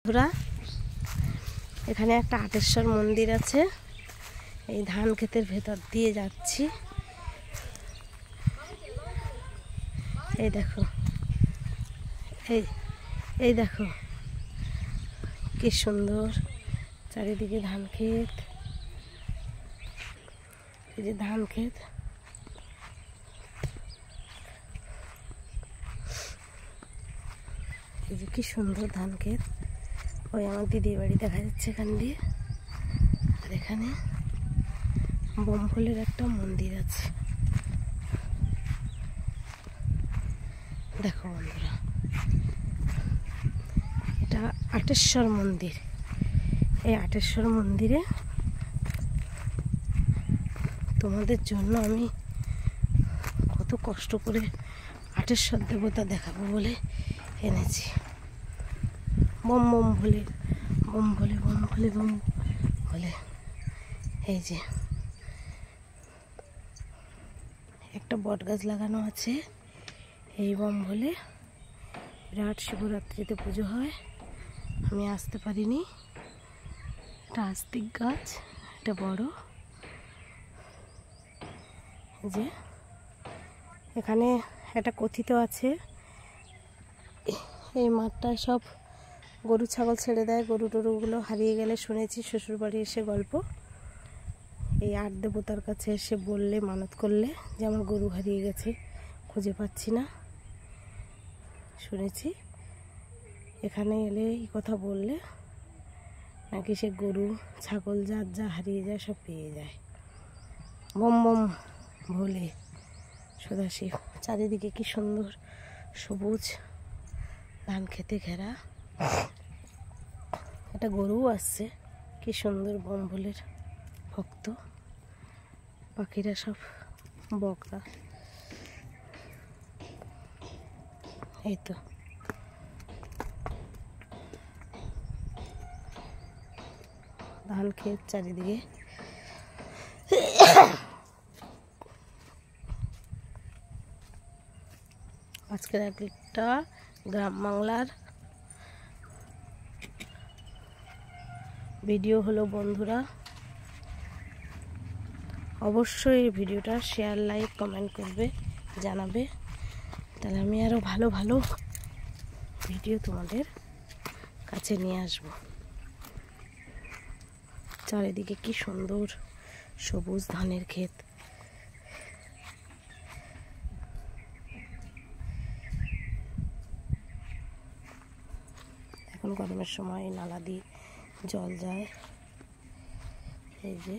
বন্ধুরা, এখানে একটা আটেশ্বর মন্দির আছে। এই ধান ক্ষেতের ভেতর দিয়ে যাচ্ছি। এই দেখো, এই দেখো কি সুন্দর চারিদিকে ধান ক্ষেত। এই যে ধান ক্ষেত, এই যে কি সুন্দর ধান ক্ষেত। ওই আমার দিদির বাড়ি দেখা যাচ্ছে এখান দিয়ে। আর এখানে বমফলের একটা মন্দির আছে। দেখো বন্ধুরা, এটা আটেশ্বর মন্দির। এই আটেশ্বর মন্দিরে তোমাদের জন্য আমি কত কষ্ট করে আটেশ্বর দেবতা দেখাবো বলে এনেছি। বম বম ভোলে, বম ভোলে, বম ভোলে, বম ভোলে। এই যে একটা বট গাছ লাগানো আছে। এই বম ভোলে বিরাট শিবরাত্রিতে পুজো হয়। আমি আসতে পারিনি। এটা আস্তিক গাছ, এটা বড়। যে এখানে একটা কথিত আছে, এই মাঠটায় সব গরু ছাগল ছেড়ে দেয়। গরু টরুগুলো হারিয়ে গেলে শুনেছি শ্বশুরবাড়ি এসে গল্প। এই আট দেবতার কাছে এসে বললে, মানত করলে যে আমার গরু হারিয়ে গেছে, খুঁজে পাচ্ছি না। শুনেছি এখানে এলে এই কথা বললে নাকি সে গরু ছাগল যার যা হারিয়ে যায় সব পেয়ে যায়। বম বম ভোলে সদাশিব। চারিদিকে কি সুন্দর সবুজ ধান খেতে ঘেরা। একটা গরুও আসছে, কি সুন্দর বম ভোলের ভক্ত। পাখিরা সব বকরা। এই তো ধান ক্ষেত চারিদিকে। আজকের একটা গ্রাম বাংলার ভিডিও হলো বন্ধুরা। অবশ্যই এই ভিডিওটা শেয়ার, লাইক, কমেন্ট করবে, জানাবে। তাহলে আমি আরও ভালো ভালো ভিডিও তোমাদের কাছে নিয়ে আসব। চারিদিকে কি সুন্দর সবুজ ধানের ক্ষেত। এখন গরমের সময় নালা দিয়ে জল যায়। এই যে